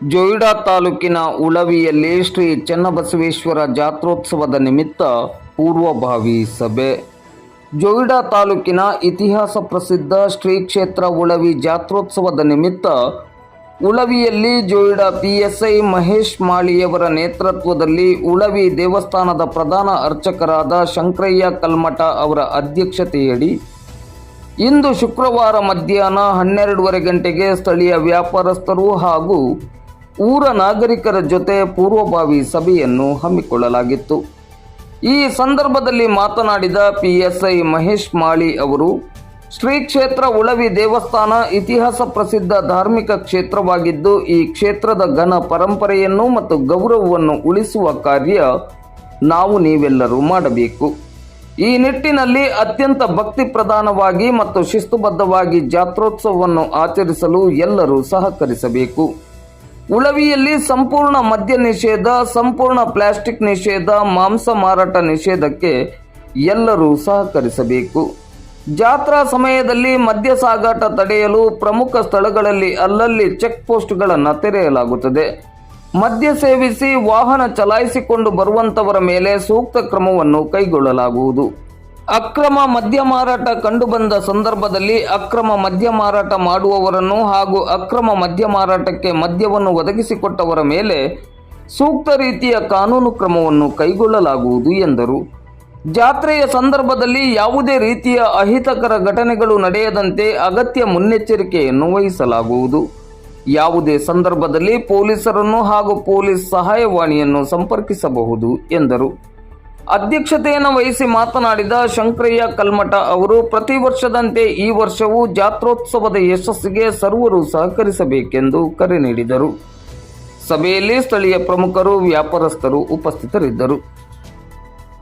ಜೊಯ್ಡಾ ತಾಲೂಕಿನ ಉಳವಿಯಲ್ಲಿ ಶ್ರೀ ಚೆನ್ನಬಸವೇಶ್ವರ ಜಾತ್ರೋತ್ಸವದ ನಿಮಿತ್ತ ಪೂರ್ವಭಾವಿ ಸಭೆ. ಜೊಯ್ಡಾ ತಾಲೂಕಿನ ಇತಿಹಾಸ ಪ್ರಸಿದ್ಧ ಶ್ರೀ ಕ್ಷೇತ್ರ ಉಳವಿ ಜಾತ್ರೋತ್ಸವದ ನಿಮಿತ್ತ ಉಳವಿಯಲ್ಲಿ ಜೊಯ್ಡಾ ಪಿಎಸ್ಐ ಮಹೇಶ್ ಮಾಳಿಯವರ ನೇತೃತ್ವದಲ್ಲಿ ಉಳವಿ ದೇವಸ್ಥಾನದ ಪ್ರಧಾನ ಅರ್ಚಕರಾದ ಶಂಕರಯ್ಯ ಕಲ್ಮಠ ಅವರ ಅಧ್ಯಕ್ಷತೆಯಡಿ ಇಂದು ಶುಕ್ರವಾರ ಮಧ್ಯಾಹ್ನ 12:30 ಗಂಟೆಗೆ ಸ್ಥಳೀಯ ವ್ಯಾಪಾರಸ್ಥರು ಹಾಗೂ ಊರ ನಾಗರಿಕರ ಜೊತೆ ಪೂರ್ವಭಾವಿ ಸಭೆಯನ್ನು ಹಮ್ಮಿಕೊಳ್ಳಲಾಗಿತ್ತು. ಈ ಸಂದರ್ಭದಲ್ಲಿ ಮಾತನಾಡಿದ ಪಿಎಸ್ಐ ಮಹೇಶ್ ಮಾಳಿ ಅವರು, ಶ್ರೀ ಕ್ಷೇತ್ರ ಉಳವಿ ದೇವಸ್ಥಾನ ಇತಿಹಾಸ ಪ್ರಸಿದ್ಧ ಧಾರ್ಮಿಕ ಕ್ಷೇತ್ರವಾಗಿದ್ದು, ಈ ಕ್ಷೇತ್ರದ ಘನ ಪರಂಪರೆಯನ್ನು ಮತ್ತು ಗೌರವವನ್ನು ಉಳಿಸುವ ಕಾರ್ಯ ನಾವು ನೀವೆಲ್ಲರೂ ಮಾಡಬೇಕು. ಈ ನಿಟ್ಟಿನಲ್ಲಿ ಅತ್ಯಂತ ಭಕ್ತಿ ಪ್ರಧಾನವಾಗಿ ಮತ್ತು ಶಿಸ್ತುಬದ್ಧವಾಗಿ ಜಾತ್ರೋತ್ಸವವನ್ನು ಆಚರಿಸಲು ಎಲ್ಲರೂ ಸಹಕರಿಸಬೇಕು. ಉಳವಿಯಲ್ಲಿ ಸಂಪೂರ್ಣ ಮದ್ಯ ನಿಷೇಧ, ಸಂಪೂರ್ಣ ಪ್ಲಾಸ್ಟಿಕ್ ನಿಷೇಧ, ಮಾಂಸ ಮಾರಾಟ ನಿಷೇಧಕ್ಕೆ ಎಲ್ಲರೂ ಸಹಕರಿಸಬೇಕು. ಜಾತ್ರಾ ಸಮಯದಲ್ಲಿ ಮದ್ಯ ಸಾಗಾಟ ತಡೆಯಲು ಪ್ರಮುಖ ಸ್ಥಳಗಳಲ್ಲಿ ಅಲ್ಲಲ್ಲಿ ಚೆಕ್ ಪೋಸ್ಟ್ಗಳನ್ನು ತೆರೆಯಲಾಗುತ್ತದೆ. ಮದ್ಯ ಸೇವಿಸಿ ವಾಹನ ಚಲಾಯಿಸಿಕೊಂಡು ಬರುವಂತವರ ಮೇಲೆ ಸೂಕ್ತ ಕ್ರಮವನ್ನು ಕೈಗೊಳ್ಳಲಾಗುವುದು. ಅಕ್ರಮ ಮದ್ಯ ಮಾರಾಟ ಕಂಡುಬಂದ ಸಂದರ್ಭದಲ್ಲಿ ಅಕ್ರಮ ಮದ್ಯ ಮಾರಾಟ ಮಾಡುವವರನ್ನು ಹಾಗೂ ಅಕ್ರಮ ಮದ್ಯ ಮಾರಾಟಕ್ಕೆ ಮದ್ಯವನ್ನು ಒದಗಿಸಿಕೊಟ್ಟವರ ಮೇಲೆ ಸೂಕ್ತ ರೀತಿಯ ಕಾನೂನು ಕ್ರಮವನ್ನು ಕೈಗೊಳ್ಳಲಾಗುವುದು ಎಂದರು. ಜಾತ್ರೆಯ ಸಂದರ್ಭದಲ್ಲಿ ಯಾವುದೇ ರೀತಿಯ ಅಹಿತಕರ ಘಟನೆಗಳು ನಡೆಯದಂತೆ ಅಗತ್ಯ ಮುನ್ನೆಚ್ಚರಿಕೆಯನ್ನು ವಹಿಸಲಾಗುವುದು. ಯಾವುದೇ ಸಂದರ್ಭದಲ್ಲಿ ಪೊಲೀಸರನ್ನು ಹಾಗೂ ಪೊಲೀಸ್ ಸಹಾಯವಾಣಿಯನ್ನು ಸಂಪರ್ಕಿಸಬಹುದು ಎಂದರು. ಅಧ್ಯಕ್ಷತೆಯನ್ನು ವಹಿಸಿ ಮಾತನಾಡಿದ ಶಂಕರಯ್ಯ ಕಲ್ಮಠ ಅವರು, ಪ್ರತಿ ವರ್ಷದಂತೆ ಈ ವರ್ಷವೂ ಜಾತ್ರೋತ್ಸವದ ಯಶಸ್ಸಿಗೆ ಸರ್ವರು ಸಹಕರಿಸಬೇಕೆಂದು ಕರೆ ನೀಡಿದರು. ಸಭೆಯಲ್ಲಿ ಸ್ಥಳೀಯ ಪ್ರಮುಖರು, ವ್ಯಾಪಾರಸ್ಥರು ಉಪಸ್ಥಿತರಿದ್ದರು.